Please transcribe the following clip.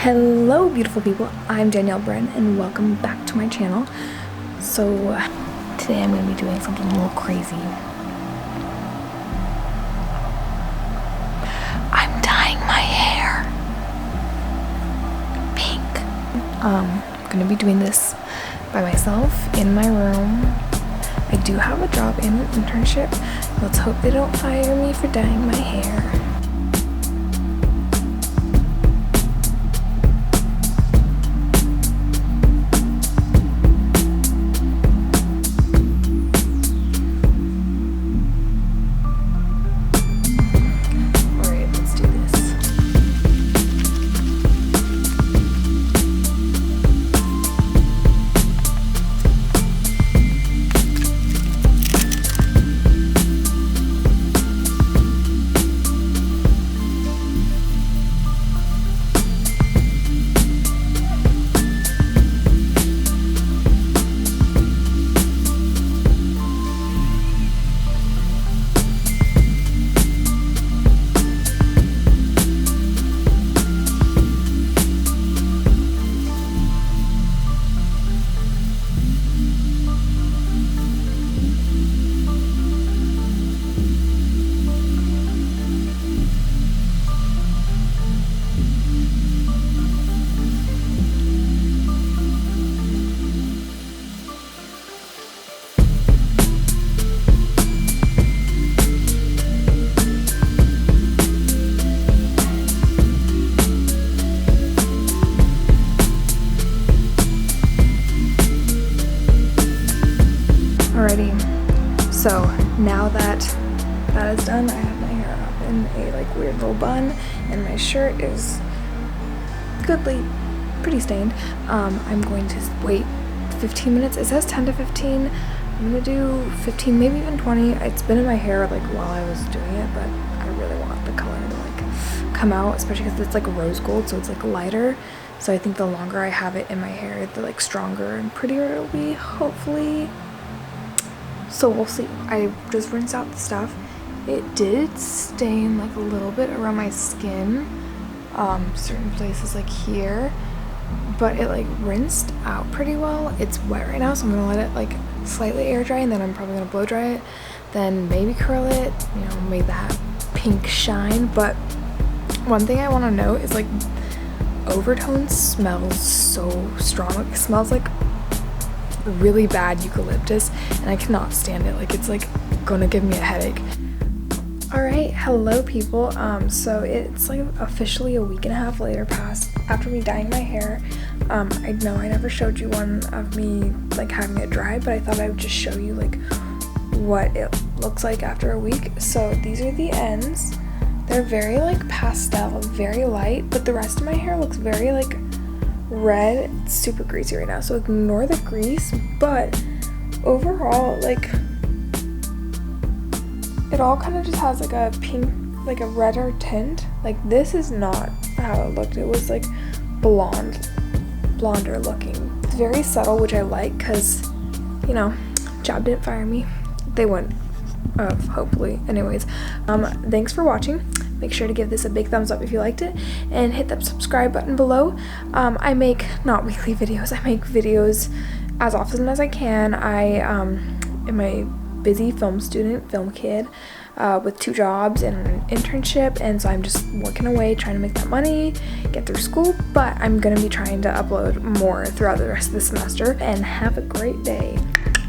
Hello beautiful people, I'm Danielle Bryn and welcome back to my channel. So today I'm going to be doing something a little crazy. I'm dyeing my hair pink. I'm going to be doing this by myself in my room. I do have a job and an internship. Let's hope they don't fire me for dyeing my hair. Alrighty, so now that that is done, I have my hair up in a weird little bun and my shirt is pretty stained. I'm going to wait 15 minutes. It says 10 to 15. I'm gonna do 15, maybe even 20. It's been in my hair while I was doing it, but I really want the color to come out, especially because it's rose gold, so it's lighter. So I think the longer I have it in my hair, the stronger and prettier it'll be, hopefully. So we'll see. I just rinsed out the stuff. It did stain a little bit around my skin, certain places here, but it rinsed out pretty well. It's wet right now, so I'm gonna let it slightly air dry, and then I'm probably gonna blow dry it, then maybe curl it, make that pink shine. But one thing I want to note is overtone smells so strong. It smells like really bad eucalyptus, and I cannot stand it. It's gonna give me a headache. All right, hello people. So it's officially a week and a half later past after me dyeing my hair. I know I never showed you one of me having it dry, but I thought I would just show you what it looks like after a week. So these are the ends. They're very pastel, very light, but the rest of my hair looks very red. It's super greasy right now, so ignore the grease, but overall it all kind of just has a pink, a redder tint. This is not how it looked. It was blonder looking. It's very subtle, which I like because job didn't fire me. They wouldn't have, hopefully. Anyways, thanks for watching. Make sure to give this a big thumbs up if you liked it, and hit that subscribe button below. I make not weekly videos, I make videos as often as I can. I am a busy film kid with 2 jobs and an internship, and so I'm just working away trying to make that money, get through school, but I'm gonna be trying to upload more throughout the rest of the semester. And have a great day.